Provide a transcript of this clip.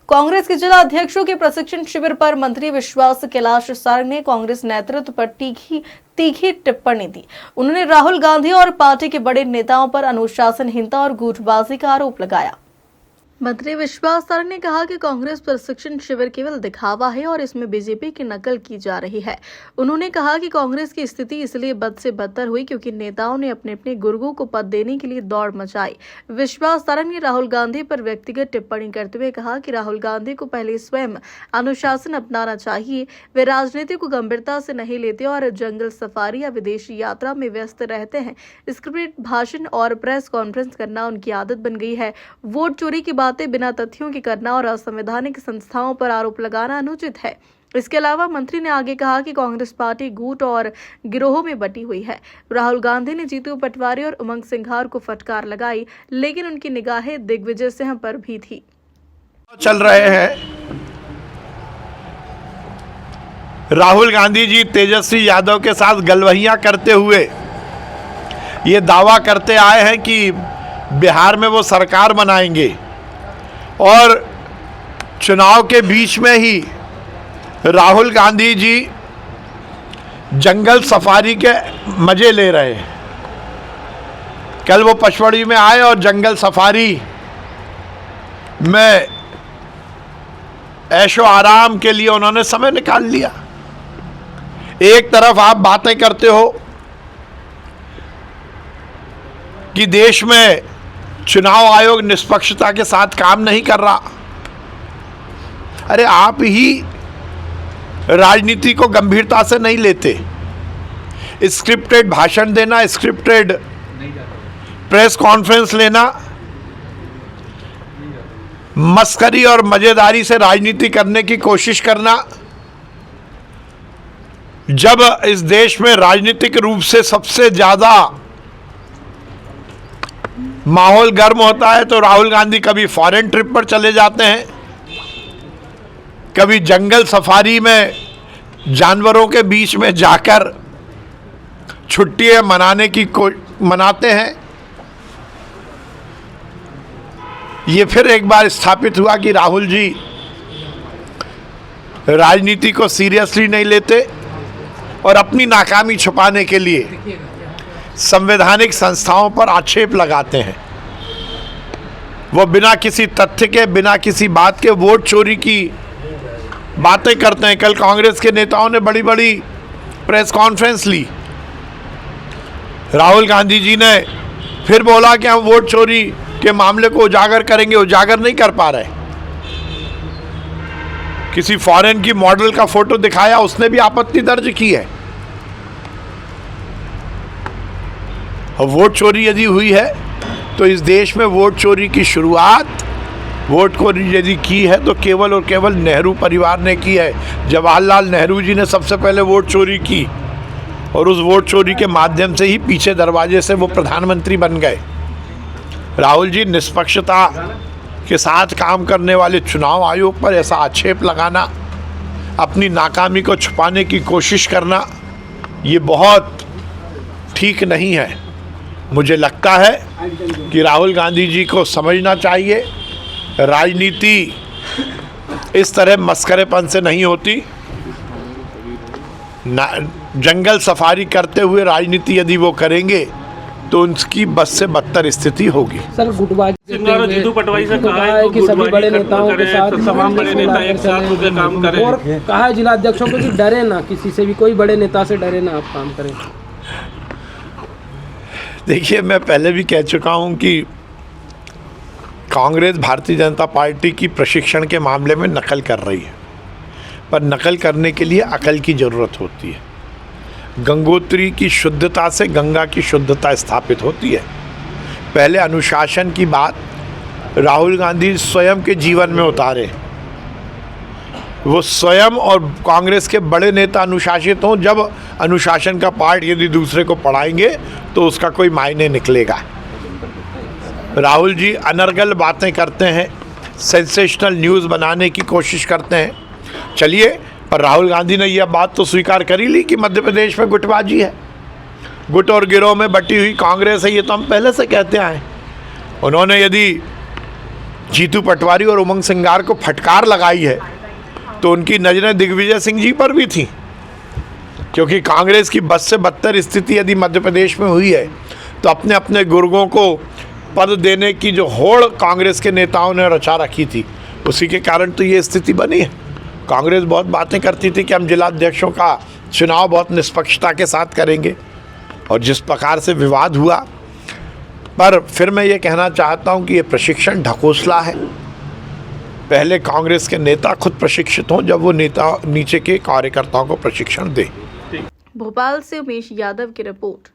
कांग्रेस के जिला अध्यक्षों के प्रशिक्षण शिविर पर मंत्री विश्वास कैलाश सारंग ने कांग्रेस नेतृत्व पर तीखी टिप्पणी दी। उन्होंने राहुल गांधी और पार्टी के बड़े नेताओं पर अनुशासनहीनता और गुटबाजी का आरोप लगाया। मंत्री विश्वास सारंग ने कहा कि कांग्रेस प्रशिक्षण शिविर केवल दिखावा है और इसमें बीजेपी की नकल की जा रही है। उन्होंने कहा कि कांग्रेस की स्थिति इसलिए बद से बदतर हुई क्योंकि नेताओं ने अपने अपने गुर्गों को पद देने के लिए दौड़ मचाई। विश्वास सारंग ने राहुल गांधी पर व्यक्तिगत टिप्पणी करते हुए कहा कि राहुल गांधी को पहले स्वयं अनुशासन अपनाना चाहिए। वे राजनीति को गंभीरता से नहीं लेते और जंगल सफारी या विदेशी यात्रा में व्यस्त रहते हैं। स्क्रिप्टेड भाषण और प्रेस कॉन्फ्रेंस करना उनकी आदत बन गई है। वोट चोरी की बातें बिना तथ्यों के करना और असंवैधानिक संस्थाओं पर आरोप लगाना अनुचित है। इसके अलावा मंत्री ने आगे कहा कि कांग्रेस पार्टी गुट और गिरोहों में बटी हुई है। राहुल गांधी ने जीतू पटवारी और उमंग सिंघार को फटकार लगाई, लेकिन उनकी निगाहें दिग्विजय सिंह पर भी थी। चल रहे हैं राहुल गांधी जी तेजस्वी यादव के साथ गलवहियां करते हुए ये दावा करते आए हैं कि बिहार में वो सरकार बनाएंगे और चुनाव के बीच में ही राहुल गांधी जी जंगल सफारी के मजे ले रहे हैं। कल वो पचमढ़ी में आए और जंगल सफारी में ऐशो आराम के लिए उन्होंने समय निकाल लिया। एक तरफ आप बातें करते हो कि देश में चुनाव आयोग निष्पक्षता के साथ काम नहीं कर रहा। अरे आप ही राजनीति को गंभीरता से नहीं लेते। स्क्रिप्टेड भाषण देना, स्क्रिप्टेड प्रेस कॉन्फ्रेंस लेना, मस्करी और मजेदारी से राजनीति करने की कोशिश करना। जब इस देश में राजनीतिक रूप से सबसे ज्यादा माहौल गर्म होता है तो राहुल गांधी कभी फॉरेन ट्रिप पर चले जाते हैं, कभी जंगल सफारी में जानवरों के बीच में जाकर छुट्टियां मनाते हैं। ये फिर एक बार स्थापित हुआ कि राहुल जी राजनीति को सीरियसली नहीं लेते और अपनी नाकामी छुपाने के लिए संवैधानिक संस्थाओं पर आक्षेप लगाते हैं। वो बिना किसी तथ्य के, बिना किसी बात के वोट चोरी की बातें करते हैं। कल कांग्रेस के नेताओं ने बड़ी बड़ी प्रेस कॉन्फ्रेंस ली। राहुल गांधी जी ने फिर बोला कि हम वोट चोरी के मामले को उजागर करेंगे। उजागर नहीं कर पा रहे। किसी फॉरेन की मॉडल का फोटो दिखाया, उसने भी आपत्ति दर्ज की है। और वोट चोरी यदि हुई है तो इस देश में वोट चोरी की शुरुआत, वोट चोरी यदि की है तो केवल और केवल नेहरू परिवार ने की है। जवाहरलाल नेहरू जी ने सबसे पहले वोट चोरी की और उस वोट चोरी के माध्यम से ही पीछे दरवाजे से वो प्रधानमंत्री बन गए। राहुल जी निष्पक्षता के साथ काम करने वाले चुनाव आयोग पर ऐसा आक्षेप लगाना, अपनी नाकामी को छुपाने की कोशिश करना, ये बहुत ठीक नहीं है। मुझे लगता है कि राहुल गांधी जी को समझना चाहिए, राजनीति इस तरह मस्करेपन से नहीं होती। जंगल सफारी करते हुए राजनीति यदि वो करेंगे तो उनकी बस से बदतर स्थिति होगी। सर गुटबाजी जीतू पटवारी से कहा है कि सभी बड़े नेताओं के साथ तमाम बड़े नेता एक साथ होकर काम करें और कहा है जिला अध्यक्षों को कि डरे ना, किसी से भी, कोई बड़े नेता से डरे ना, आप काम करें। देखिए, मैं पहले भी कह चुका हूं कि कांग्रेस भारतीय जनता पार्टी की प्रशिक्षण के मामले में नकल कर रही है, पर नकल करने के लिए अकल की ज़रूरत होती है। गंगोत्री की शुद्धता से गंगा की शुद्धता स्थापित होती है। पहले अनुशासन की बात राहुल गांधी स्वयं के जीवन में उतारे। वो स्वयं और कांग्रेस के बड़े नेता अनुशासित हों। जब अनुशासन का पाठ यदि दूसरे को पढ़ाएंगे तो उसका कोई मायने निकलेगा। राहुल जी अनर्गल बातें करते हैं, सेंसेशनल न्यूज़ बनाने की कोशिश करते हैं। चलिए, पर राहुल गांधी ने यह बात तो स्वीकार कर ही ली कि मध्य प्रदेश में गुटबाजी है, गुट और गिरोह में बटी हुई कांग्रेस है। ये तो हम पहले से कहते आए। उन्होंने यदि जीतू पटवारी और उमंग सिंगार को फटकार लगाई है, तो उनकी नज़रें दिग्विजय सिंह जी पर भी थी, क्योंकि कांग्रेस की बद से बदतर स्थिति यदि मध्य प्रदेश में हुई है तो अपने अपने गुर्गों को पद देने की जो होड़ कांग्रेस के नेताओं ने रचा रखी थी, उसी के कारण तो ये स्थिति बनी है। कांग्रेस बहुत बातें करती थी कि हम जिलाध्यक्षों का चुनाव बहुत निष्पक्षता के साथ करेंगे, और जिस प्रकार से विवाद हुआ, पर फिर मैं ये कहना चाहता हूँ कि ये प्रशिक्षण ढकोसला है। पहले कांग्रेस के नेता खुद प्रशिक्षित हों, जब वो नेता नीचे के कार्यकर्ताओं को प्रशिक्षण दें। भोपाल से उमेश यादव की रिपोर्ट।